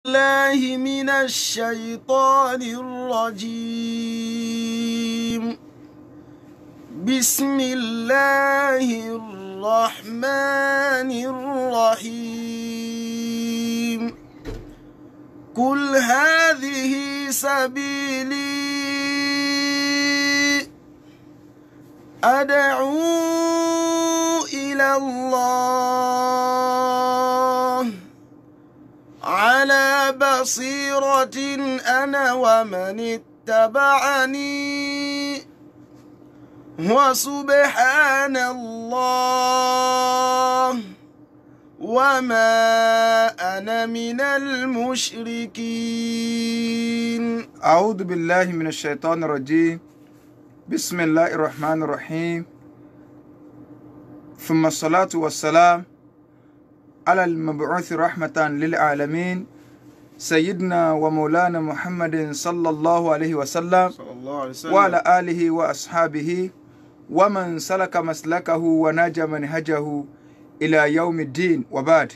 الله من الشيطان الرجيم. بسم الله الرحمن الرحيم. قل هذه سبيلي أدعو إلى الله على بصيرة أنا ومن اتبعني وسبحان الله وما أنا من المشركين. أعوذ بالله من الشيطان الرجيم. بسم الله الرحمن الرحيم. ثم الصلاة والسلام على المبعوث رحمة للعالمين سيدنا ومولانا محمد صلى الله عليه وسلم وعلى آله وأصحابه ومن سلك مسلكه ونجى منهجه إلى يوم الدين وبعد.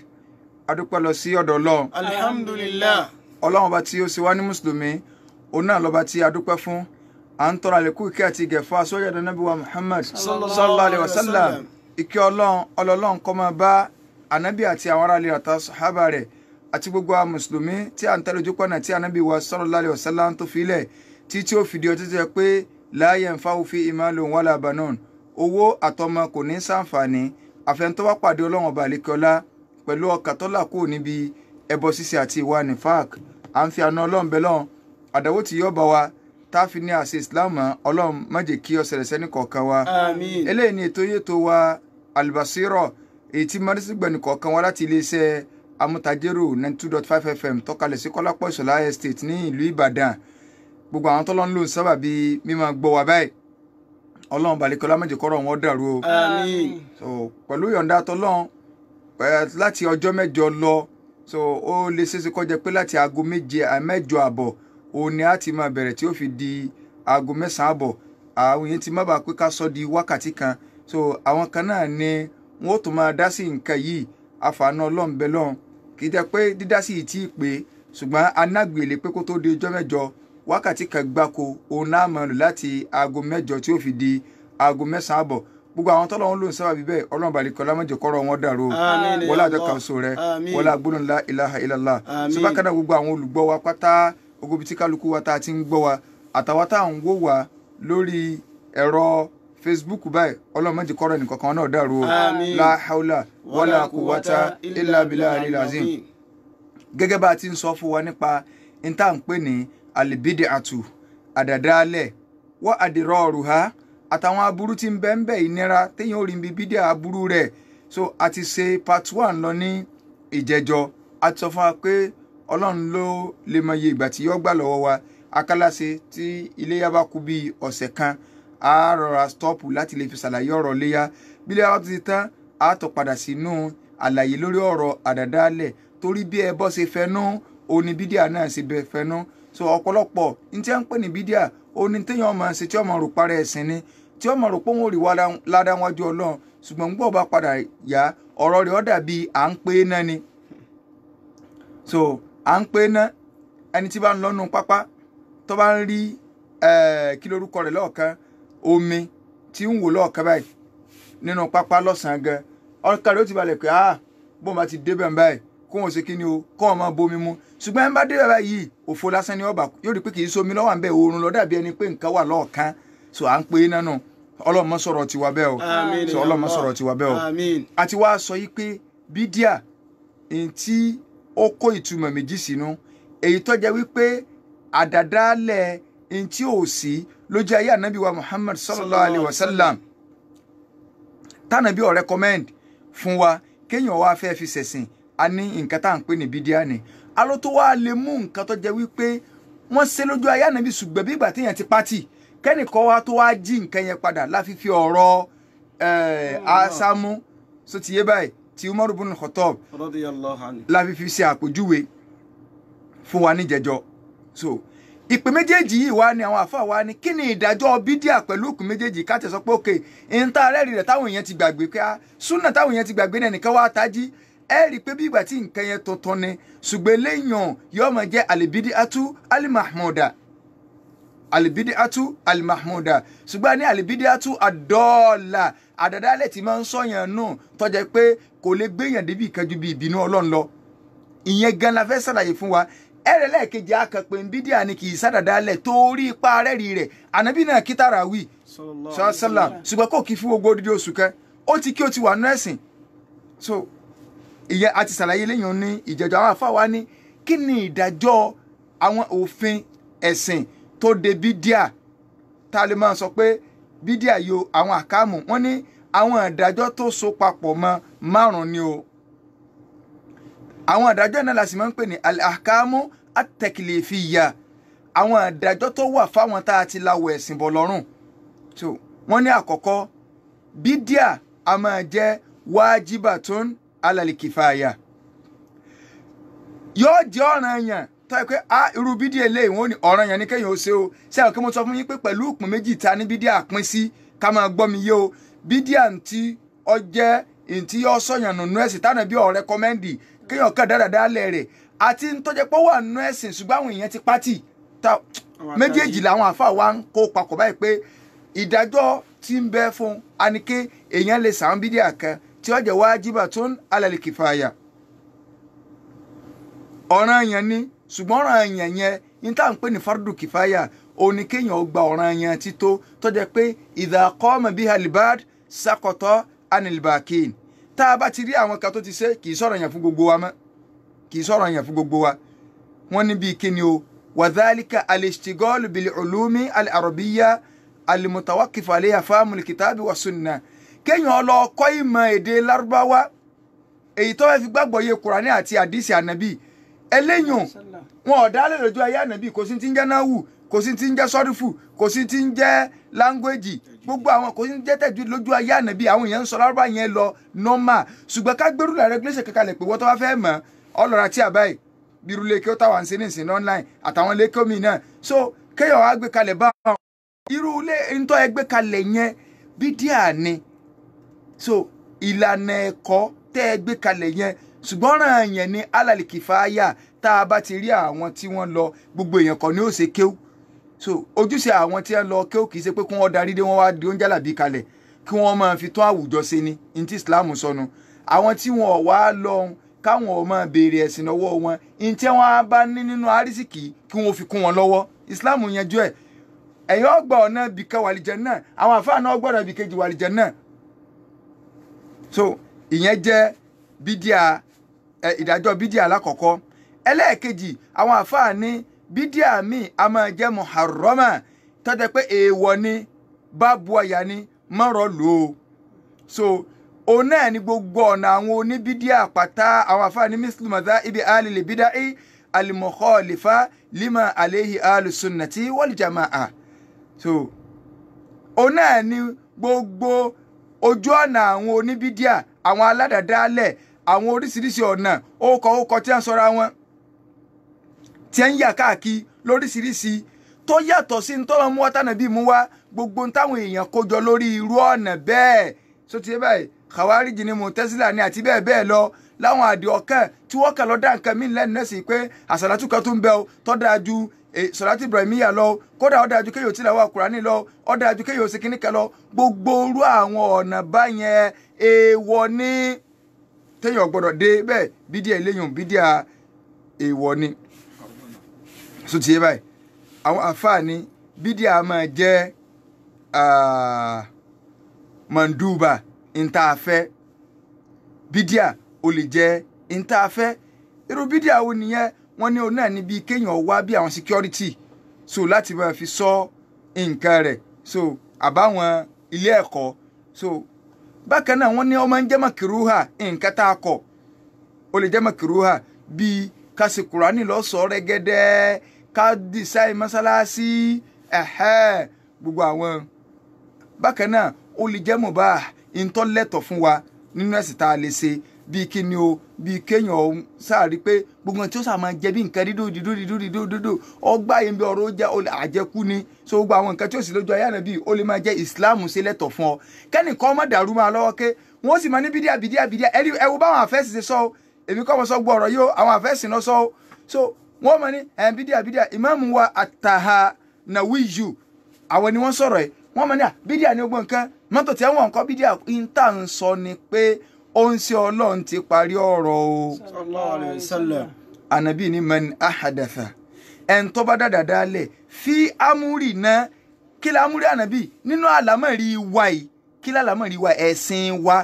adúpẹ́ lọ sí ọ̀dọ̀ Ọlọ́run. Alhamdulillah. Ọlọ́run ọba tí ó ṣe wá ní mùsùlùmí òun náà lọ́ba tí a dúpẹ́ fún. À ń tọrọ àlékún ìkẹ́ àti ìgẹ̀ fún aṣọ́jà Ànábì wa Muhammad sallallahu alaihi wasallam. Ìkẹ́ Ọlọ́run kó máa bá Ànábì àti àwọn ará ilé àti sàhábà rẹ̀ àti gbogbo àwọn mùsùlùmí tí à ń tẹ̀lé ojú pọ̀nà tí Ànábì wa sallallahu alaihi wasallam tó filẹ̀ tí ó fìdí ọtí tẹ́ pé la yanfa'u fihi malun wala banun. Owó àtọmọ kò ní ṣàǹfààní àfẹn tó bá pàdé Ọlọ́run ọba àlékọ́lá pẹ̀lú ọkàn tó là kúrò níbi ẹbọ ṣíṣe àti ìwà nifaq. À ń fi àna Ọlọ́run bẹ̀ lọ́n àdàwó tí yóò bá wa tá a fi ní àṣẹ Islam Ọlọ́run má jẹ́ kí ó ṣẹlẹ̀ sẹ́ni kọ̀ọ̀kan wa. Àmín. Eléyìí ni ètò yẹtò wa Al-Basira èyí tí mọ́rísí gbẹ̀nì kọ̀ọ̀kan wa láti iléeṣẹ́ amútajérò 92.5 FM tọ́kalẹ̀ sí Kọ́lápọ̀ Ìṣọ̀lá Estate ní ìlú Ìbàdàn. Gbogbo àwọn tọ́lọ́ ń lò sábà bíi mímọ́ gbọ́ wa báyìí Ọlọ́run balẹ̀kọ́lá má jẹ́ kọ́rọ̀ wọn dàrú o. Àmín. So pẹ̀lú yọ̀ǹda tọ́lọ́run láti ọjọ́ mẹ́jọ lọ so ó lè ṣeéṣe kó jẹ́ pé láti aago mẹ́jọ àbọ̀ òun ni a ti máa bẹ̀rẹ̀ tí ó fi di aago mẹ́sàn-án àbọ̀. Àwọn yẹn ti má bàa pé ká sọ di wákàtí kan. So àwọn kan náà ni wọ́n ó tún máa dá sí nǹkan yìí àfààní Ọlọ́run bẹ̀ lọ́n kì í jẹ́ pé dídá sí yìí tí ì pé ṣùgbọ́n anágbèlè pé kó tó di ọjọ́ mẹ́jọ wákàtí kan gbáko òun náà máa lò láti aago mẹ́jọ tí ó fi di aago mẹ́sàn-án àbọ̀. Gbogbo àwọn tọ́lọ́run ló ń sábà bíbẹ̀ Ọlọ́run balẹ̀kọ́lá má jẹ́ kọ́rọ̀ wọn dàrú o. Wọlá àjọ kan so rẹ wọlá gbólóhùn la ilaha illallah. Ṣùgbọ́n kan náà gbogbo àwọn olùgbọ́ wa pátá gbogbo ibi tí kálukú wa tá a ti ń gbọ́ wa àtàwọn tá à ń wò wá lórí ẹ̀rọ Facebook báyìí Ọlọ́run má jẹ́ kọ́rọ̀ nìkankan náà dàrú o. La hawla wala quwwata illa billahil azim. Gẹ́gẹ́ bá a ti ń sọ fún wa nípa ìta ń pè ní al-bid'atu àdàdálẹ̀ wa adraruha àtàwọn aburú tí ń bẹ ń bẹ ìnira téèyàn ò rí ibi bídíà aburú rẹ̀. So a ti ṣe part 1 lọ ní ìjẹjọ. A ti sọ fún wa pé Ọlọ́run ló lè mọ iye ìgbà tí yóò gbà lọ́wọ́ wa. Akálàṣe tí iléyá bá kú bí ọ̀sẹ̀ kan a rọra stọ́ọ̀pù láti lè fi ṣàlàyé ọ̀rọ̀ iléyá. Bí iléyá bá ti tán a tó padà sínú àlàyé lórí ọ̀rọ̀ àdàdálẹ̀ torí bí ẹbọ ṣe fẹnú òní bídíà náà ṣe bẹ fẹnú. So ọ̀pọ̀lọpọ̀ ní tí a ń pè ní bídíà òní téèyàn máa ṣe tí ọmọ rò parẹ́ ẹ̀sìn ni tí ọmọ rò pé wọn ò rí wa ládá wájú Ọlọ́run ṣùgbọ́n gbọ́ bá padà yá ọ̀rọ̀ rẹ̀ ó dàbí à ń pé náà ni. So à ń pé náà ẹni tí bá ń lọ́nu pápá tó bá ń rí kí lórúkọ rẹ̀ lọ́ọ̀kan omi tí ń wò lọ́ọ̀kan báyìí nínú pápá lọ́sàn-án gan ọ̀kan rẹ̀ ó ti balẹ̀ pé bó ma ti débẹ̀ báyìí kó wọn ṣe kí ni o kó wọn máa bomi mu ṣùgbọ́n ẹ bá débẹ̀ báyìí òfo lásán ni ọba yóò rí pé kì í sómi lọ́wọ́ à ń bẹ̀ oorun lọ dàbí ẹni pé nǹkan wà lọ́ọ̀kan. So à ń pè é nánu Ọlọ́run má sọ̀rọ̀ tiwa bẹ́ẹ̀ o. So Ọlọ́run má sọ̀rọ̀ tiwa bẹ́ẹ̀ o. Àti wá sọ yìí pé bídíà tí ó kó ìtumọ̀ méjì sínú èyí tó jẹ́ wípé àdàdálẹ̀ tí ò sí lójú ayé Ànábì wa Muhammad sallallahu alaihi wasallam tánàbí ó recommend fún wa kéèyàn wá fẹ́ fi ṣẹ̀sìn a ní nǹkan tá à ń pè ní bídíà ni. Aló tó wá lè mú nǹkan tó jẹ́ wípé wọ́n ṣe lójú ayé Ànábì ṣùgbọ́n bí ìgbà téèyàn ti pátì kẹ́nìkan wá tó wá jí nǹkan yẹn padà láfi fi ọ̀rọ̀ asámú so ti yé báyìí tí Umar ibn Khattab láfi fi ṣe àpèjúwe fún wa níjẹjọ. So ìpè méjèèjì yìí wá ní àwọn àfáà wá ní kí ni ìdájọ́ bídíà pẹ̀lú ìpè méjèèjì ká tẹ̀ sọ pé òkè ìta rẹ́rìí rẹ̀ táwọn èèyàn ti gbàgbé pé súnà táwọn èèyàn ti gbàgbé náà nìkan wá tají ẹ rí i pé bí ìgbà tí nǹkan yẹn tuntun ni ṣùgbọ́n eléyàn yóò máa jẹ́ alibidi atu alimahmuda alibidi atu alimahmuda ṣùgbọ́n ní alibidi atu adọ́ọ̀la àdàdálẹ̀ tí máa ń sọ̀yàn nù tọ́jà pé kò lè gbéyàn débi ìkanjú bí ìbínú ọlọ́run lọ ìyẹn gan la fẹ́ ṣàlàyé fún wa ẹ̀rẹ̀ lẹ́ẹ̀kejì akànpẹ̀ bídíà ni kì í sádàdálẹ̀ torí ipa rẹ̀ rí rẹ̀ ànábì náà kí tàràwí sọ́sọ́là ṣùgbọ́n kò kí fún gbogbo odidi oṣù kan ó ti kí ó ti wà nú ẹ̀sìn so ìyẹn àti ṣàlàyé lẹ́yìn ní ìjẹ́jọ́ àwọn àfáà wa ní kí ni ìdájọ́ àwọn òfin ẹ̀sìn tó de bídíà tá a lè máa sọ pé bídíà yo àwọn àkámù wọ́n ní àwọn ìdájọ́ tó so papọ̀ mọ́ márùn-ún ni o àwọn ìdájọ́ náà la sì máa ń pè ní al-ahkamu at-taklifiyya àwọn ìdájọ́ tó wà fáwọn tá a ti láwọ̀ ẹ̀sìn bọ̀ lọ́rùn so wọ́n ní àkọ́kọ́ bídíà a máa jẹ́ wajibatun ala al-kifaya yóò jẹ́ ọ̀ranyàn tó yẹ pé irú bídíà eléyìí wọ́n ní ọ̀ranyàn ní kéèyàn ó ṣe o ṣé àwọn kí mo sọ fún yín pé pẹ̀lú ìpín méjì ta ní bídíà pín sí ká máa gbọ́ mi yé o bídíà ntí ọjẹ́ ntí yọ sọ̀yàn nùnú ẹ̀sìn tánà bí ọ̀rẹ́ kọ́mẹ́ndì kéèyàn kàn dáadáa lẹ̀ àti ntọ́jẹ́ pé wà nínú ẹ̀sìn ṣùgbọ́n àwọn èèyàn ti pátì méjèèjì làwọn àfáà wa ń kó papọ̀ báyìí pé ìdájọ́ tí ń bẹ fún anike èèyàn lè sàn bídíà kan tí ó jẹ́ wajibatun ala al-kifaya ọ̀ranyàn ni ṣùgbọ́n ọ̀ranyàn yẹn ní tá à ń pè ní fardu kifaya òní kéèyàn gba ọ̀ranyàn tító tó jẹ́ pé idha qama biha al-bad saqata anil bakin tá a bá ti rí àwọn kan tó ti ṣe kì í sọ̀rọ̀ yẹn fún gbogbo wa mọ́ kì í sọ̀rọ̀ yẹn fún gbogbo wa wọ́n ní bíi kíni o wadhalika al-ishtighal bil-ulumi al-arabiyya al-mutawaqqif alayha fahmu al-kitabi wa sunnah kéèyàn lọ kọ́ ìmọ̀ èdè lárúbáwá èyí tó fẹ́ fi gbàgbọ́ yé Kùránì àti àdìsí ànábì eléyàn wọn ò dálé lójú ayé ànábì kò sí ti ń jẹ́ náwù kò sí ti ń jẹ́ sọ́rífù kò sí ti ń jẹ́ láńgbéjì gbogbo àwọn kò sí ń jẹ́ tẹ̀jú lójú ayé ànábì àwọn èèyàn ń sọ lárúbá yẹn lọ nọ́mà ṣùgbọ́n ká gbèrú la regulation kankan lè pè wọ́n tó bá fẹ́ mọ̀ ọlọ́ra tí a báyìí bírú lẹ́kẹ́ ó táwọn ṣe ní ìsìn online àtàwọn lẹ́kẹ́ omi náà so kéèyàn wá gbé kalẹ̀ bá wọn irú ilé ntọ́ ẹgbẹ́ kalẹ̀ yẹn bídíà ni so ìlànà ẹ̀kọ́ tẹ́ ẹ gbé kalẹ̀ yẹn ṣùgbọ́n ràn yẹn ní alal kifaya tá a bá ti rí àwọn tí wọ́n lọ gbogbo èèyàn kan ní ó ṣe kéw so ojúṣe àwọn tí wọ́n lọ kéw kì í ṣe pé kí wọ́n darí dé wọ́n wá di oúnjẹ làbí kalẹ̀ kí wọ́n máa fi tún àwùjọ ṣe ni ní ti Islam sọnù àwọn tí wọ́n wá lọ káwọn ò máa béèrè ẹ̀sìn lọ́wọ́ wọn ní tí wọ́n bá ní nínú àrísìkì kí wọ́n fi kún wọn lọ́wọ́ Islam yanjú ẹ̀ ẹ̀yin ọgbà ọ̀nà bìkan wàlìjẹ náà àwọn àfáà náà gbọ́dọ̀ bìkejì wàlìjẹ náà so ìyẹn jẹ́ bídíà ìdájọ́ bídíà alákọ̀ọ́kọ́ ẹlẹ́ẹ̀kejì àwọn àfáà ní bídíà míì a máa jẹ́ muharrama tó jẹ́ pé èèwọ̀ ni bábu ọ̀yà ni mọ́rọ̀ lò ó so òun náà ni gbogbo ọ̀nà àwọn oníbídíà pátá àwọn àfáà ní mislu madha'ibi alil bidai al-mukhalifa lima alayhi ahlus sunnati wal jama'a so òun náà ni gbogbo ojú ọ̀nà àwọn oníbídíà àwọn aládàádálẹ̀ àwọn oríṣiríṣi ọ̀nà ókọ tí wọ́n sọra wọn tí ń yà káàkiri lóríṣiríṣi tó yàtọ̀ sí ní tọ́lọ́ mú wá tánà bí mú wá gbogbo táwọn èèyàn kójọ lórí irú ọ̀nà bẹ́ẹ̀ so ti báyìí Khawarij ni Mu'tazila ni àti bẹ́ẹ̀ bẹ́ẹ̀ lọ láwọn àdì ọ̀kẹ́ tí wọ́n kàn lọ dá nǹkan mí lẹ́nu náà sí pé àsàlátù kan tó ń bẹ ọ tó dáa ju sọ̀látù Ibrahimiyya lọ kódà ó dáa ju kéèyàn tí làwọn Kùránì lọ ó dáa ju kéèyàn sí kíní kan lọ gbogbo orú àwọn ọ̀nà báyẹn èèwọ̀ ní téèyàn gbọ́dọ̀ dé bẹ́ẹ̀ bídíà eléyìn bídíà èèwọ̀ ni so ti yé báyìí àwọn àǹfààní bídíà máa jẹ́ manduba ntaafẹ́ bídíà ó lè jẹ́ ntaafẹ́ irú bídíà wo nìyẹn wọ́n ní òun náà níbi kéèyàn wá bí àwọn security so láti máa fi sọ nǹkan rẹ̀ so àbáwọn ilé ẹ̀kọ́ so bákan náà wọ́n ní ó máa ń jẹ́ makiruha nǹkan tá a kọ̀ ó lè jẹ́ makiruha bíi ká ṣe Kùránì lọ́sọ̀ọ́ rẹ́gẹ́dẹ́ ká dísáì mọ́sálásí gbogbo àwọn bákan náà ó lè jẹ́ mubah ìtọ́lẹ̀tọ̀ fún wa nínú ẹ̀sìn tá a lè ṣe bíi kíni o bíi kéèyàn ọ̀hún sáàrí pé gbogbo tí ó sà máa jẹ bí nǹkan dídò ọgbà yẹn bí ọ̀rọ̀ jẹ́ àjẹkú ni so gbogbo àwọn nǹkan tí ó sì lójú ayé ànábì ó lè máa jẹ́ ìsìláàmù ṣe lẹ́tọ̀ fún ọ kẹ́nìkan má dàrú máa lọ́wọ́ ké wọ́n sì máa ní bídíà ẹ wo báwọn àfẹ́sì ṣe sọ o èmi kọ́ mo sọ gbọ́ ọ̀rọ̀ yìí o àwọn àfẹ́sì náà sọ o so wọ́n máa ní bídíà ìmáàmù wa At-Tahanawiyu àwọn ni wọ́n sọ̀rọ̀ ẹ̀ wọ́n máa ní bídíà ní ogbó nǹkan mọ́tò tí wọ́n nǹkan bídíà ìta ń sọ ni pé ó ń ṣe Ọlọ́run ti parí ọ̀rọ̀ o sallallahu alayhi wa sallam. Ànábì ní man ahadatha ẹn tó bá dáadáa lẹ̀ fi amúrì náà kí la amúrì Ànábì nínú àlámọ̀rí wa yìí kí la àlámọ̀rí wa ẹ̀sìn wa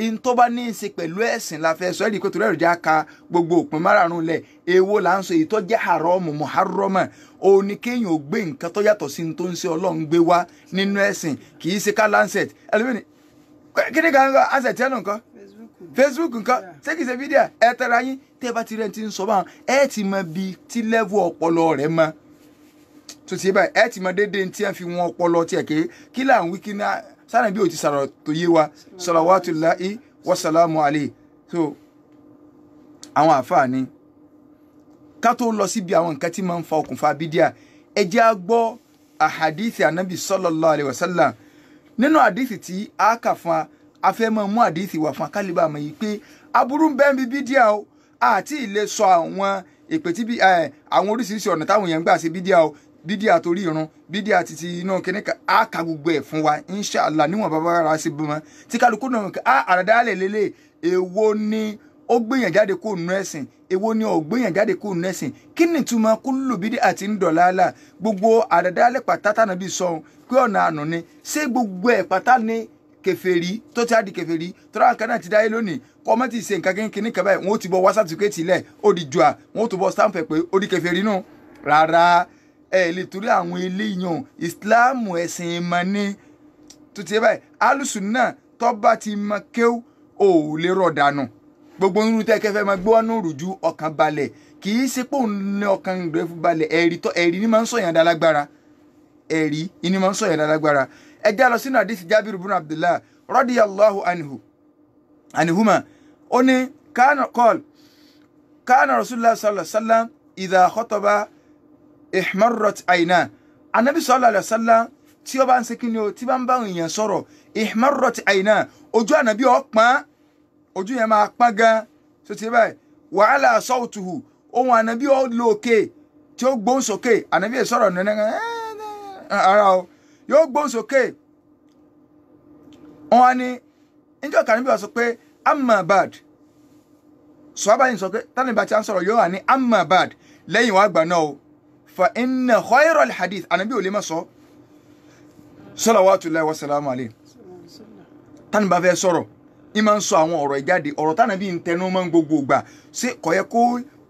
in tó bá ní í ṣe pẹ̀lú ẹ̀sìn la fẹ́ sọ ẹ́ di pé torí ẹ̀rọ já ka gbogbo òpin márààrún lẹ̀ èwo là ń sọ èyí tó jẹ́ haramu muharrama òun ni kéèyàn ò gbé nǹkan tó yàtọ̀ sí ní tó ń ṣe Ọlọ́run gbé wá nínú ẹ̀sìn kì í ṣe ká lancet ẹlòmíràn kí ni kan ansẹ̀t yẹn nù nǹkan Facebook nǹkan ṣé kìí ṣe fídíò ẹ tẹ́ra yín tẹ́ bá ti rẹ̀ ti ń sọ báwọn ẹ ti mọ bí tí level ọpọlọ rẹ̀ mọ tó ti báyìí ẹ ti mọ déédéé tí wọ́n fi wọn ọpọlọ tiẹ̀ kí là ń wí kí náà sáà bí o ti sàrọ̀ tó yé wa salawatullahi wasalamu alayhi so àwọn àfáàní ká tó lọ síbi àwọn nǹkan tí máa ń fa okùnfà bídíà ẹ jẹ́ á gbọ́ àhàdíìsì ànábì sallallahu alayhi wa sallam nínú àdíìsì tí a kà fún a fẹ́ máa mú àdíìsì wà fún akálíbà mọ̀ yìí pé aburú ń bẹ níbi bídíà o àti ilé sọ àwọn èpè tí àwọn oríṣiríṣi ọ̀nà táwọn èèyàn gbà ṣe bídíà o bídíà torí irun bídíà títí inú kìnìkan á ka gbogbo ẹ̀ fún wa inshàlá níwọ̀n bàbá ara ṣe bímọ tí kálukú náà àràdálẹ̀ lélẹ̀ èwo ni ó gbìyàn jáde kó nù ẹ̀sìn èwo ni ó gbìyàn jáde kó nù ẹ̀sìn kí ni ìtumọ̀ kullu bídíàtì ń dọ̀láàlà gbogbo àràdálẹ̀ pàtàkì náà bí sọ pé ọ̀nà àná ni ṣé gbogbo ẹ̀ pátá ni kèfèrí tó ti á di kèfèrí tó ráǹkà náà ti dáyé lónìí kọ́mọ́ ti ṣe nǹkan kíní kan báyìí wọ́n ó ti bọ́ wá sátífíkẹ́tì lẹ̀ ó di jùà wọ́n ó tó bọ́ stamp pé ó di kèfèrí nù rárá ẹ lè torí àwọn eléyàn ìsìláàmù ẹ̀sìn ìmọ̀ ni tó ti yẹ báyìí alùsùn náà tó bá ti mọ kéw ò lè rọ̀ dànù gbogbo nínú tẹ́ kẹfẹ́ máa gbé wọnú rùjú ọkàn balẹ̀ kì í ṣe pé òun ní ọkàn rẹ̀ fún balẹ̀ ẹ̀rí ni máa ń sọ̀yàn dálágbára ẹ̀rí ni máa ń sọ̀yàn dálágbára ẹ já lọ sínú àdìsí Jábìrù ibn Abdullah radiyallahu anhuma ó ní kánà rasulullah sallallahu alaihi wasallam idha khataba ihmarrat ayna anabi sallallahu alaihi wasallam tí ó bá ń ṣe kíni o tí bá ń bá èèyàn sọ̀rọ̀ ihmarrat ayna ojú anabi ó pọ́n ojú yẹn máa pọ́n gan so ti báyìí wa ala sawtuhu ohun anabi ó lókè tí ó gbóhùn sókè anabi ẹ sọ̀rọ̀ nínú ara o yóò gbóhùn sókè wọn ni níjọ́ kan níbi wọ́n sọ pé amma bad sọ abáyé sọ pé tani bá ti ń sọ̀rọ̀ yóò wà ní amma bad lẹ́yìn wàá gbà náà o fa inna khayral hadith anabi ò lè má sọ salawatullahi wa salamu alayhi tani bá fẹ́ sọ̀rọ̀ ì máa ń sọ àwọn ọ̀rọ̀ ìjáde ọ̀rọ̀ tánàbí ń tẹnu mọ́ gbogbo ìgbà ṣé kò yẹ kó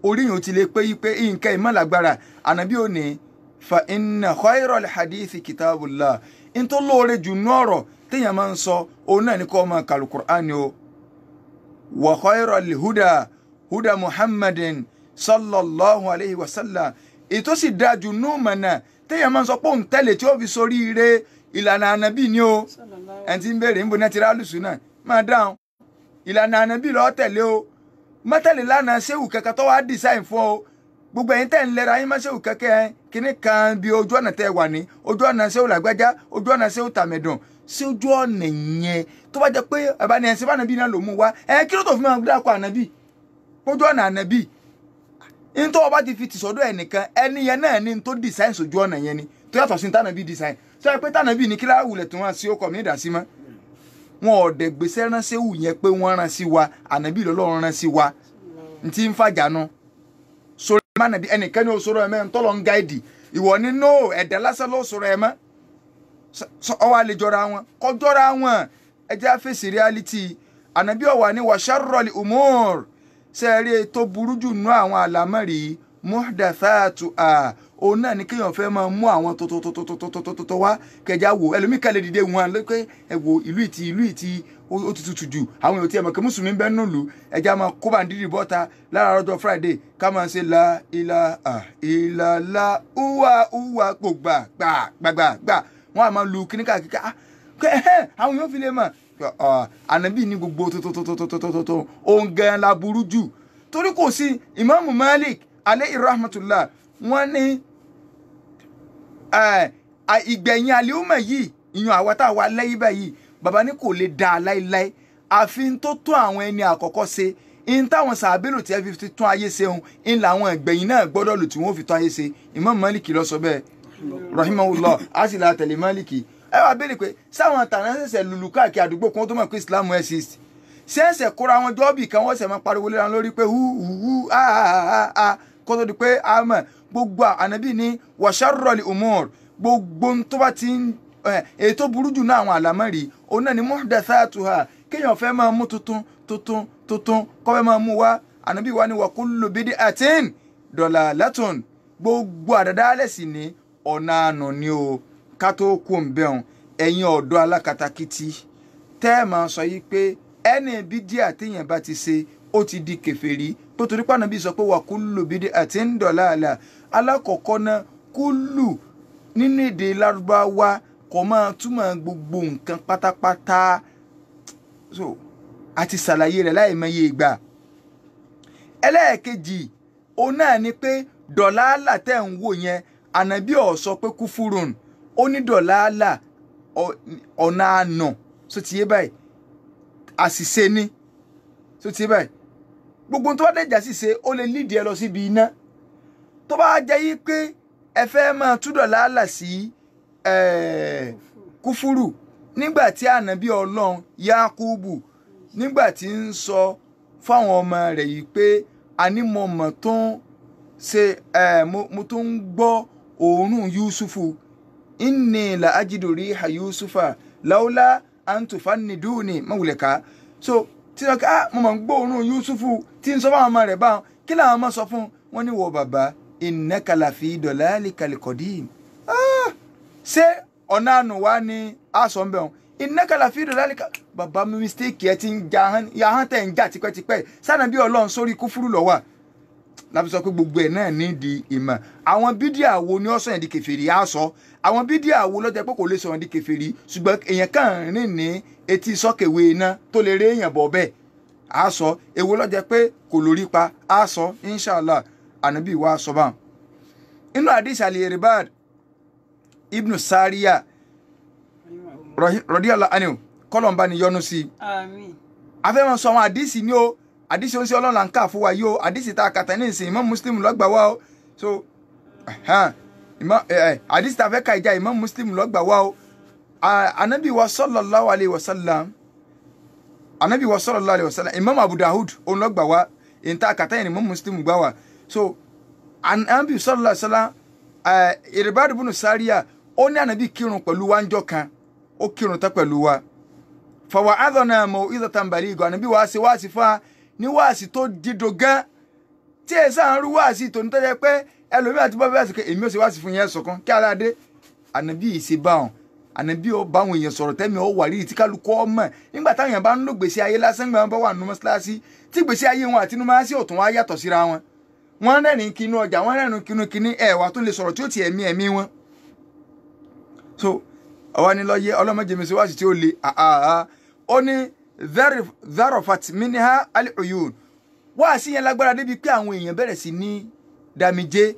oríyìn ti lè pé nǹkan ìmọ̀lágbára anabi ò ní fa inna khayral hadith kitabullah in tó lóore jù ní ọ̀rọ̀ téèyàn máa ń sọ òun náà ní kó máa kàlù Qur'ani o wa khayral huda muhammadin sallallahu alayhi wa sallam ètò sì dáa jù ní mọ̀nà téèyàn máa ń sọ pé òun tẹ́lẹ̀ tí ó fi sórí ire ìlànà ànábì ni o ẹni tí ń béèrè níbo náà ti rá lùsùn náà máa dáhùn ìlànà ànábì lọ́ọ́ tẹ̀lé o mọ́tẹ̀lẹ̀ lánàá ṣéwù kẹ̀kẹ́ tó wá design fún ọ gbogbo ẹ̀yin tẹ́ ń lẹ́ra yín máa ṣéwù kẹ̀kẹ́ kíní kan bí ojú ọ̀nà tẹ́ wà ní ojú ọ̀nà ṣéwù làgbájá ojú ọ̀nà ṣéwù tàmẹ̀dùn sí ojú ọ̀nà yẹn tó bá jẹ́ pé ẹ̀bá ni ẹ̀sìn fànàbí náà ló mú wá kí ló tó fi máa dákọ̀ ànábì ojú ọ̀nà ànábì ní tó o bá ti fi tìsọ́dọ̀ ẹnìkan ẹni yẹn náà ní tó design sójú ọ̀nà yẹn ni tó yàtọ̀ sí tànàbí design sọ pé tànàbí ní kíláà wulẹ̀ tó wọn sí ọkọ̀ mi dà sí mọ́ wọn ò dẹ̀ gbèsè ránṣẹ́ wù yẹn pé wọ́n rán sí wa ànábì lọ́lọ́run rán sí wa n ti ń fàjànú sọ̀rọ̀ ẹ̀ má nàbí ẹnìkan ní o sọ̀rọ̀ ẹ̀ mẹ́ ń tọ́lọ̀ ń gáìdì ìwọ ní no ẹ̀dẹ̀ lásán ló sọ̀rọ̀ ẹ̀ mọ́ ọwọ́ àlè jọra wọn kọ́ jọra wọn ẹ jẹ́ àfẹ́sì reality ànábì ọ̀wà ní wa sharrul umur sẹ́ẹ̀rí tó burú jù nú àwọn àlámọ̀rí muhdathatu òun náà ni kéèyàn fẹ́ máa mú àwọn tó wá kẹjá wò ẹlòmíì kálẹ̀ dìde wọn lókè ẹ wo ìlú ìtì ó ti tutù jù àwọn èèyàn tí ẹ mọ̀ kí mùsùlùmí bẹ́ẹ̀ nù lù ẹja máa kó bàndìrì bọ́ta lára ọjọ́ Friday ká máa ṣe la ilaha illallah uwa gbà wọn à máa lu kíní káàkiri àwọn èèyàn fi lè mọ̀ ànábì ní gbogbo tó òun gan la burú jù torí kò sí Ìmáàmù Malik alayhi rahmatullah wọn ní ìgbẹ̀yìn àlèhùnmọ̀ yìí ìyàn àwa tá a wà lẹ́yìn báyìí bàbá ní kò lè dáa láéláé àfi tó tún àwọn ẹni àkọ́kọ́ ṣe in táwọn sàbẹ̀lò tí ẹ fi tún ayé ṣe òun in làwọn ìgbẹ̀yìn náà gbọ́dọ̀ lò tí wọ́n fi tún ayé ṣe Imam Maliki ló sọ bẹ́ẹ̀ rahimahullah á sì la tẹ̀lé Maliki ẹ wá béèrè pé sáwọn tàná ṣẹ̀ṣẹ̀ lùlù káàkiri àdúgbò kan tó mọ̀ pé Islam exist ṣẹ̀ṣẹ̀ kóra wọn jọ́ọ̀bì kan wọ́n ṣẹ̀ máa pariwo léra lórí pé hu kó tó di pé a mọ̀ gbogbo ànábì ní wa sharrul umur gbogbo tó bá ti ń èyí tó burú jù náà àwọn àlámọ̀rí òun náà ni muhdathatuha kéèyàn fẹ́ máa mú tuntun kọ́ fẹ́ máa mú wá ànábì wa ni wa kullu bid'atin dalalatun gbogbo àdàdálẹ̀ sì ní ọ̀nà àná ni o ká tó kú òǹbẹ̀hùn ẹ̀yin ọ̀dọ́ alákatakítí tẹ́ ẹ̀ máa sọ yìí pé ẹni bídíà téèyàn bá ti ṣe ó ti di kèfèrí tó torí pé ànábì sọ pé wa kullu bid'atin dalalah alákọ̀ọ́kọ́ náà kúlù nínú èdè lárúbáwá kò máa túmọ̀ gbogbo nǹkan pátápátá so àti ṣàlàyé rẹ̀ láì mọye ìgbà ẹlẹ́ẹ̀kejì òun náà ni pé dọ̀làálà tẹ̀ ń wò yẹn ànábì ò sọ pé kúfúrún ó ní dọ̀làálà ọ̀nà àná so ti yé báyìí àṣìṣe ni so ti yé báyìí gbogbo tó bá dẹ̀jà ṣìṣe ó lè lídìí ẹ lọ síbi iná tó bá jẹ́ yí pé ẹ fẹ́ máa tú dọ̀làálà sí kúfúrù nígbà tí ànábì ọlọ́run Yakubu nígbà tí ń sọ fáwọn ọmọ rẹ̀ yìí pé ànímọ̀mọ̀ tó ń ṣe mo tó ń gbọ́ òórùn Yusufu inni la ajidu riha Yusufa laula an tufanniduni mawulẹ̀ka so tí wọ́n ká mo máa ń gbọ́ òórùn Yusufu tí ń sọ fáwọn ọmọ rẹ̀ báwọn kí làwọn ọmọ sọ fún wọn ní wọ bàbá innaka lafi dalalikal qadim ṣé ọ̀nà àná wa ni a sọ ń bẹ̀ wọn innaka lafi dalalika bàbá mi mistake ẹ ti ń yahán tẹ̀ ń jà tipẹ́tipẹ́ sáà bí ọlọ́run sórí kúfúrú lọ wà láti sọ pé gbogbo ẹ̀ náà nídìí ìmọ̀ àwọn bídíà wo ni ó sọ yẹn di kèfèrí á sọ àwọn bídíà wo lọ́jọ́ pé kò lè sọ yẹn di kèfèrí ṣùgbọ́n èèyàn kàn rìn ní etí sọ́kèwé iná tó lè rí èèyàn bọ̀ bẹ́ẹ̀ á sọ èwo lọ́jọ́ pé kò lórí pa á sọ inshallah ànábì wa sọ bá inú hadith al-Irbad ibn Sariya radiyallahu anhu kọlọmba ni yọ́nú sí Àmín. afẹ́ wọn sọ àwọn àdìsí ni ó àdìsí ó ń ṣe ọlọ́run là ń kà fún wa yìí ó àdìsí tá a kàtà ní ìsìn Imam Muslim lọ́gbà wá ó so àdìsí tá a fẹ́ ka ìjà Imam Muslim lọ́gbà wá ó anabi wa sallallahu alayhi wa sallam Imam Abu Dawud òun lọ́gbà wá èyí tá a kàtà yẹn Imam Muslim gbà wá so anabi sallallahu alayhi wa sallam Irbad ibn Sariya ó ní anabi kírun pẹ̀lú wa ńjọ́ kan ó kírun tán pẹ̀lú wa fàwọn àdọ̀nà mau'izatan baligha ànábì wáàsí fún wa ní wáàsí tó dídò gan tí ẹ sáà ń rú wáàsí tó ní tọ́jà pé ẹlòmíà ti bọ́ bẹ́ẹ̀ sọ pé èmi ò sì wáàsí fún yẹn sọ̀kan kí aládé ànábì yìí ṣe bá wọn ànábì ó bá àwọn èèyàn sọ̀rọ̀ tẹ́mi ó wà rí tí kálukú ọmọ nígbà táwọn èèyàn bá ń lò gbèsè ayé lásán gbà wọn bá wà nínú mọ́ṣáláṣí tí gbèsè ayé wọn àti inú mọ́ṣáláṣí ò tún wá yàtọ̀ síra wọn wọ́n rẹ́rìn kínú ọjà wọ́n rẹ́rìn kínú kíní ẹ̀wà tó lè sọ̀rọ̀ tí ó ti ẹ̀mí wọn so ọwọ́ ni lọ́yẹ ọlọ́mọdé mi sí wáàsí tí ó le ó ní zarofat minha al-uyun wáàsí yẹn lágbára débi pé àwọn èèyàn bẹ̀rẹ̀ sí ní dàmíjé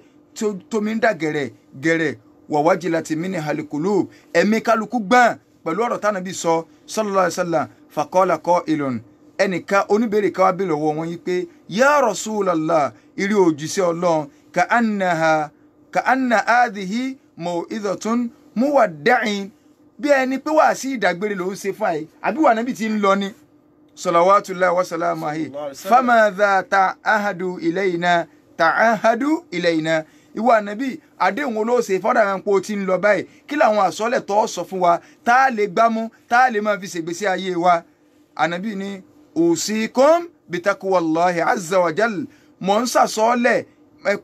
tómi ń dà gẹ̀rẹ̀ wawajilat minha al-qulub ẹ̀mí kálukú gbọ́n pẹ̀lú ọ̀rọ̀ tánàbí sọ sallallahu alaihi wasallam faqala qa'ilun ẹnìkan oníbèrè ká wá bèèrè lọ́wọ́ wọn yìí pé ya Rasulallah ìrí òjíṣẹ́ ọlọ́run ka anna hadhihi maw'izatun muwadda'in bí ẹni pé wà sí ìdágbére ló ń ṣe fún àyè àbí wà nábì tí ń lọ ní salawatullahi wa salamu alayhi famadha ta'ahadu ilayna ìwà nábì àdéhùn olóòṣè fọ́dà rẹ̀ ń pò tí ń lọ báyìí kí làwọn àsọ́lẹ̀ tó sọ fún wa tá a lè gbámú tá a lè máa fi ṣègbésí ayé wa ànábì ní usikum bitaqwallahi azza wa jal mọ̀ ń sàsọ́lẹ̀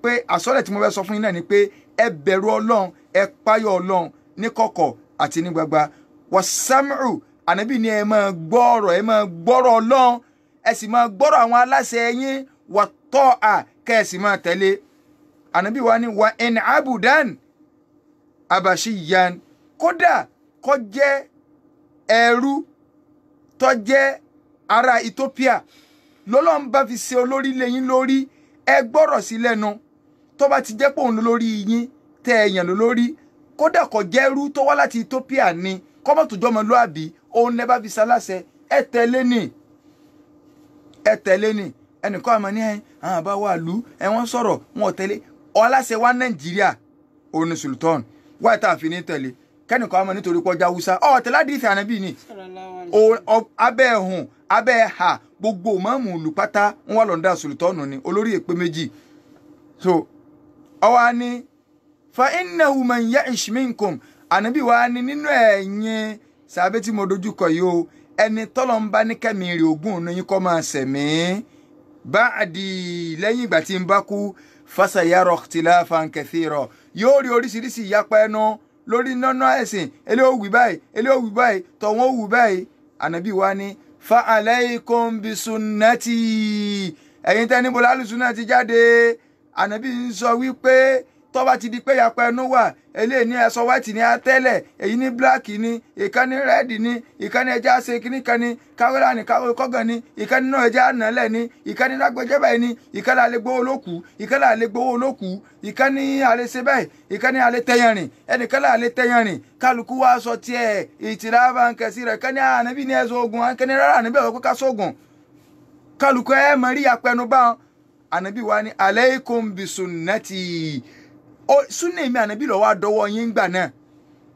pé àsọ́lẹ̀ tí mo fẹ́ sọ fún yín náà ni pé ẹ bẹ̀rù ọlọ́run ẹ páyọ̀ ọlọ́run ní kọ̀kọ̀ àti ní gbagba wasam'u ànábì ní ẹ máa gbọ́rọ̀ ọlọ́run ẹ sì máa gbọ́rọ̀ àwọn aláṣẹ yín wa ta'a kẹ́ ẹ sì máa tẹ̀lé ànábì wa ní wa in abudan abashiyan kódà kó jẹ́ ẹrú tó jẹ́ ará Ethiopia lọ́lọ́run bá fi ṣe olórí lẹ́yìn lórí ẹ gbọ́rọ̀ sí lẹ́nu tó bá ti jẹ́ pé òun lórí yín tẹ́ ẹ yàn lórí kódà kó jẹ́ ẹrú tó wá láti Ethiopia ni kọ́mọ̀tòjọ́ ọmọlúàbí òun lẹ́ bá fi ṣaláṣẹ ẹ tẹ̀lé ni ẹ tẹ̀lé ni ẹnìkan àmọ́ ní àwọn àbá wa lù ẹ wọ́n sọ̀rọ̀ wọn ò tẹ̀lé ọláṣẹ wa Nàìjíríà òun ni Sultan wáyé tá a fi ní tẹ̀lé kẹ́nìkan àmọ́ nítorí pọ́jà Hausa ọ̀ tẹ̀lé àdìsí ànábì ni abẹ́ ẹ̀hùn abẹ́ ẹ̀hà gbogbo mọ́mù olùpátá wọn wà lọ́ndà Sultan ni olórí èpè méjì so ọwọ́ ni fa innahu man ya'ish minkum ànábì wa ni nínú ẹ̀yin sàbẹ́ tí mo dojú kọ yìí o ẹni tọ́lọ̀ ń bá ní kẹ́mi rè ogún ní yín kọ́ máa sẹ̀mí báàdì lẹ́yìn ìgbà tí ń bá kú fasayara ikhtilafan kathira yóò rí oríṣiríṣi ìyapa ẹnu lórí nánà ẹ̀sìn eléwò wí báyìí tọ̀wọ́n wù báyìí ànábì wa ni fa alaykum bisunnati ẹ̀yin tẹ́ níbo lálùsùnà ti jáde ànábì ń sọ wípé tó bá ti di pé yapa ẹnu wà eléyìí ní aṣọ white ní atẹ́lẹ̀ èyí ní black ní ìkànnì red ní ìkànnì ẹja ṣe kíní kan ní káwéra ní kọ́gàn ní ìkànnì náà ẹja nàlẹ̀ ní ìkànnì lágbẹ́jẹ́ báyìí ní ìkànnì alẹ́ gbowó olókù ìkànnì alẹ́ gbowó olókù ìkànnì alẹ́ ṣe báyìí ìkànnì alẹ́ tẹ̀yànrìn ẹnìkànnì alẹ́ tẹ̀yànrìn kálukú wa sọ tiẹ̀ ìtìlábà ń kẹsí rẹ̀ kẹ́ni ànábì ní ẹ̀sọ́ ogun kẹ́ni rárá ànábì ọ̀rọ̀ ká sógun kálukú ẹ̀ mọ̀ rí apẹnu bá ànábì wa ní alaykum bisunnati súnà èmi ànábì lọ wá dọwọ́ yín gbà náà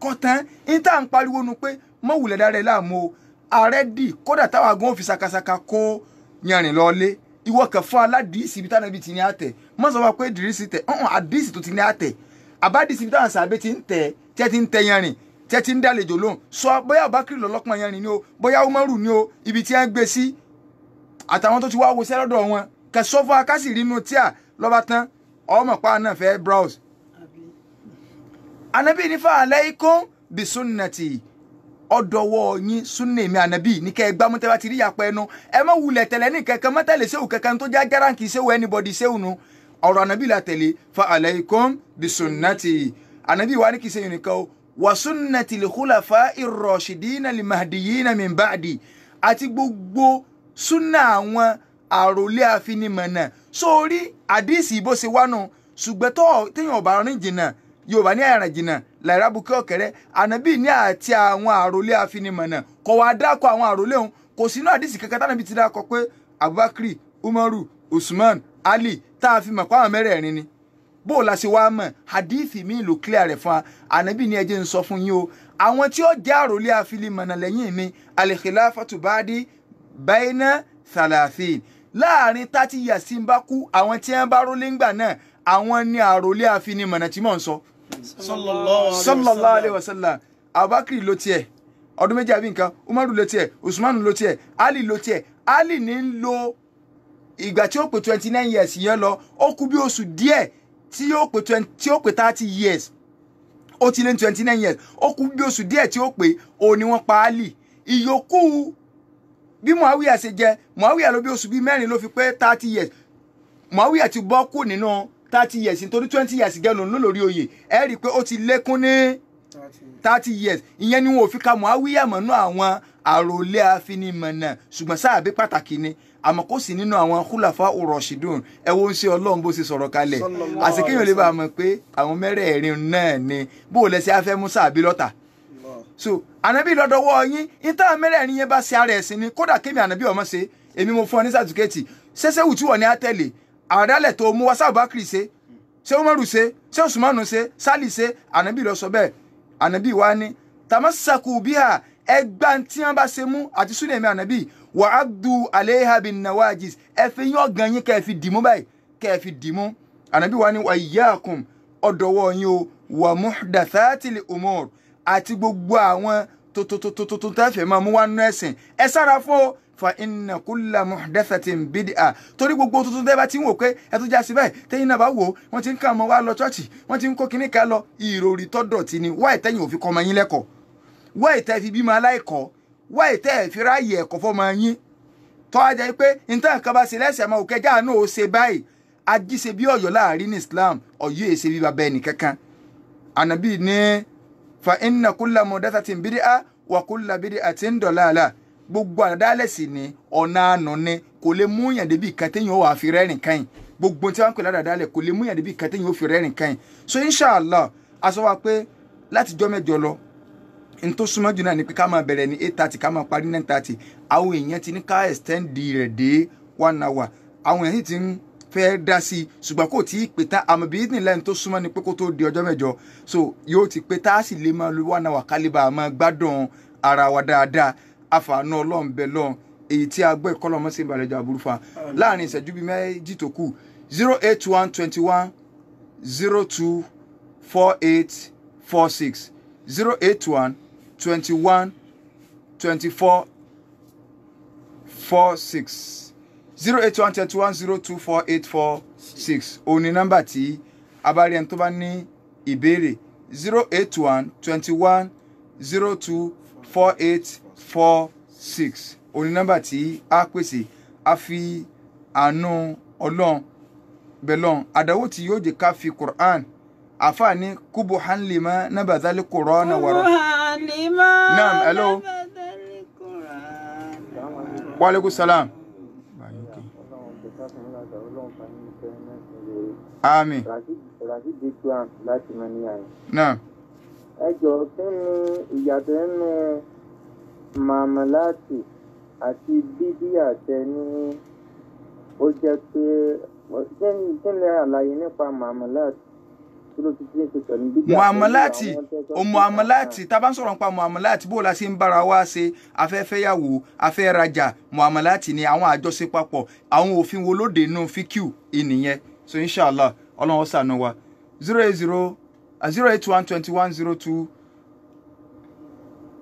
kọtán ní tá à ń pariwo nu pé mọ wùlẹ̀ dára ẹ láàmú o ààrẹ dì kódà táwa gan òfin sakasaka kó yanrìn lọlé ìwọ kẹ fún aládìísì ibi táwọn ibi ti ní àtẹ mọ sọ wá pé dìrísì tẹ àdìísì tó ti ní àtẹ àbádìísì ibi táwọn sàbẹ ti ń tẹ tí ẹ ti ń tẹ yanrìn tí ẹ ti ń dálejò lóhùn sọ bóyá Abubakar lọlọpàá yanrìn ni o bóyá Umaru ni o ibi tí ẹ ń gbé sí àtàwọn tó ti wá wo sẹ́lọ́dọ̀ wọn kẹ sọ fún akásì rínú tíà lọ́ba tán ọmọ pa náà fẹ́ browse anabi ní fa alaykum bi sunnati ọdọwọ yín sunna mi anabi ní kẹ́ gbá mọ́tẹ́ bá ti rí yàpẹ́ ẹnu ẹ má wulẹ̀ tẹ̀lé ní kankan mọ́tẹ́lẹ̀ sẹ́wù kankan tó já garanti sẹ́wù anybody sẹ́wù nu ọ̀rọ̀ anabi la tẹ̀lé fa alaykum bi sunnati anabi wa ní kì í sẹ́yìn nìkan o wa sunnati li khulafa ir-rashidina li mahdiyina min ba'di àti gbogbo sunna àwọn àròlé àfinimọ̀nà sórí àdìsí bó ṣe wá nù ṣùgbọ́n téèyàn ọ̀bà rìn jìnnà yorùbá ní àyàrá jìnnà láìra bukẹ́ ọ̀kẹ́rẹ́ ànábì ní àti àwọn àròlé àfinimọ̀nà kò wá dákọ̀ àwọn àròlé òun kò sínú àdìsí kankan tánàbí ti dákọ̀ pé Abubakar Umaru Usman Ali tá a fi mọ̀ pé àwọn mẹ́rẹ̀ẹ̀rin ni bó o la ṣe wá mọ̀ àdìsí mi ló clear rẹ̀ fún wa ànábì ní ẹjẹ́ ń sọ fún yín o àwọn tí ó jẹ́ àròlé àfinimọ̀nà lẹ́yìn mi al-khilafatu ba'di bayna thalathin láàrin 30 years tí ń bá kú àwọn tí wọ́n bá rólé ńgbà náà àwọn ní àròlé àfinimọ̀nà tí mò ń sọ sallallahu alaihi wasallam Abubakar ló tiẹ̀ ọdún méjì àbí nǹkan Umaru ló tiẹ̀ Usman ló tiẹ̀ Ali ló tiẹ̀ Ali ní ń lo ìgbà tí ó pé 29 years yẹn lọ ó kú bí oṣù díẹ̀ tí ó pé 30 years ó ti lé 29 years ó kú bí oṣù díẹ̀ tí ó pé òun ni wọ́n pa Ali ìyókù bí Muawiya ṣe jẹ Muawiya ló bí oṣù bíi 4 ló fi pé 30 years Muawiya ti bọ́ kù nínú 30 years nítorí 20 years gẹ́lò ló lórí oyè ẹ rí i pé ó ti lékún ní 30 years ìyẹn ni wọn ò fi ka Muawiya mọ́nú àwọn àròlé àfinimọ̀nà ṣùgbọ́n sáàbí pàtàkì ni àmọ́ kò sí nínú àwọn khulafa urashidun ẹ wo ń ṣe Ọlọ́run bó ṣe sọ̀rọ̀ kalẹ̀ àṣekéyàn lè bá a mọ̀ pé àwọn mẹ́rẹ̀ẹ̀rin náà ni bó o lẹ́sẹ̀ afẹ́ mú sáàbí lọ́tà so ànábì lọ́dọ̀wọ́ yín ìtàn mẹ́rẹ̀ẹ̀rin yẹn bá ṣe ara ẹ̀sìn ni kódà kémi ànábì ọmọ ṣe èmi mo fún ọ ní sàtúkẹ́tì ṣẹṣẹ́ wù tí wọ́n ní àtẹ̀lé àdálẹ̀ tó mú wá Abubakar ṣe Umaru ṣe Usmanu ṣe Sali ṣe ànábì lọ sọ bẹ́ẹ̀ ànábì wa ní tamassaku biha ẹgbà tí wọ́n bá ṣe mú àti súnà èmi ànábì wa addu alayha bin nawajis ẹ fi yín ọ̀gàn yín kẹ́ ẹ fi dìmú báyìí kẹ́ ẹ fi dìmú ànábì wa ní wa iyyakum ọ̀dọ̀wọ́ yín o wa muhdathatil umur àti gbogbo àwọn tó tẹ́fẹ̀ẹ́ máa mú wá nú ẹ̀sìn ẹ sára fún o fa inna kulla muhdathatin bid'a torí gbogbo tuntun tẹ́ bá ti ń wò pé ẹ tó já sí báyìí tẹ́yìn náà bá wò wọ́n ti ń kà mọ́ wá lọ chọ́ọ̀chì wọ́n ti ń kó kinní ká lọ ìròrí tọ́dọ̀tì ni wá ìtẹ́yìn òfin kọ́ ọmọ yín lẹ́kọ̀ọ́ wá ìtẹ́ fi bímọ aláìkọ́ wá ìtẹ́ fi ráàyè ẹ̀kọ́ fọ́mọ yín tọ́ a jẹ́ pé nǹkan kan bá ṣe lẹ́sẹ̀ máa òkè jáà náà ó ṣe báyìí ajíṣe bí Ọ̀yọ́ láàrin ní Islam Ọ̀yọ́ èsè bí bàbá ẹnì kankan ànábì ní fa inna kulla muhdathatin bid'a wa kulla bid'atin dalalah gbogbo àdádálẹ̀ sì ni ọ̀nà àná ni kò lè mú yàn débi kan téèyàn wà fi rẹ́rìn kan gbogbo tí wọ́n ń pè ládàádálẹ̀ kò lè mú yàn débi kan téèyàn ó fi rẹ́rìn kan so inshallah a sọ wa pé láti jọ́ mẹ́jọ lọ n tó súnmọ́ jù náà ni pé ká máa bẹ̀rẹ̀ ní 8:30 ká máa parí 9:30 àwọn èèyàn ti ní ká extend rẹ̀ dé 1 hour àwọn èyí tí ń fẹ́ dá sí ṣùgbọ́n kò tí ì pé tán àmọ́ bí ní lẹ́yìn tó súnmọ́ ni pé kó tó di ọjọ́ mẹ́jọ so yóò ti pé tá a sì lè máa lo 1 hour kálíbà máa gbádùn ara wa dáadáa àfààní Ọlọ́run bẹ lọ́n èyí tí a gbọ́ ìkọlọ́mọ́ sí ìbàlẹ̀jọ àbúrú fa láàrin ìṣẹ́jú bíi méjì tó kù 08121 02 4846 081 21 24 46 081 21 02 4846 òun ni nọ́mbà tí abárí ẹni tó bá ní ìbéèrè 081 21 02 4846 òun ni nọ́mbà tí a pèsè a fi àánú Ọlọ́run bẹ̀lọ́n àdáwò tí yóò jẹ́ ká fi Qur'an àfààní kúbù hanlima nabadhali Qur'an wàrà. Naam, hello. Wa alaikum salam. Àmín. Naam. Ẹ jọ̀ọ́ kí ni ìyàtọ̀ nínú màmúláàtì àti bíbí àtẹ ní ó jẹ́ pé kí ni àlàyé nípa màmúláàtì tí ló ti ṣe pẹ̀lú bíbí àtẹ muamalati tá bá ń sọ̀rọ̀ nípa muamalati bó la ṣe ń bára wa ṣe afẹ́fẹ́yàwó afẹ́rajà muamalati ni àwọn àjọṣe papọ̀ àwọn òfin wo lóde inú fíkìú ìnìyẹn so inshallah Ọlọ́run ṣàánú wa 081 21 02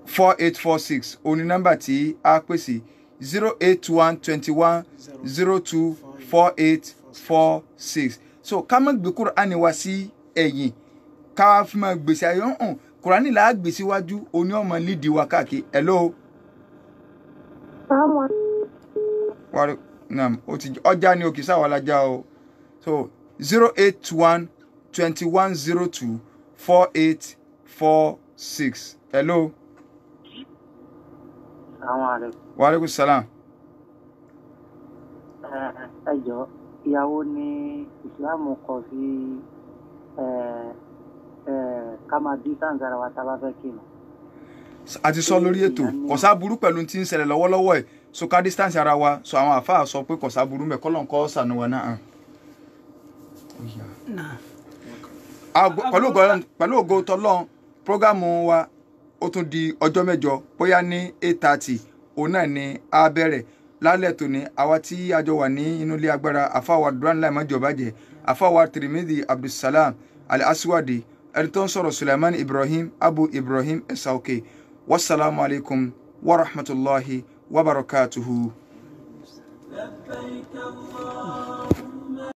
4846 òní nọ́mbà tí a pèsè 081 21 02 4846 so ká má gbé Kùránì wá sí ẹ̀yìn ká fi máa gbèsè ayé hàn Kùránì là á gbé síwájú oní ọmọ lídìí wa káàkiri hello. ọjà ni òkè sáwà lájà o so 081 21 02 4846 hello. Wa alaikum salam. Ẹ jọ̀ọ́ ìyàwó ni Islam kọ sí ká máa distance ara wa tá bá fẹ́ kírun. A ti sọ lórí ètò kò sá burú pẹ̀lú tí ń ṣẹlẹ̀ lọ́wọ́lọ́wọ́ ẹ̀ so ká distance ara wa so àwọn àfáà sọ pé kò sá burú mẹ́ kọ́lọ̀ nǹkan ṣàánú wa náà. Pẹ̀lú ògo tọ́lọ́run prógámù wa ó tún di ọjọ́ mẹ́jọ bóyá ní 8:30 òun náà ni a bẹ̀rẹ̀ lálẹ́ tòní àwa tí a jọ wà ní inú ilé agbára àfáwà Duranlai mọ́jọ́bàjẹ́ àfáwà Tirmidhi Abdulsalam Al-Aswadi ẹni tó ń sọ̀rọ̀ Sulaiman Ibrahim Abu Ibrahim Esauke wassalamu alaikum wa rahmatullahi wa barakatuhu.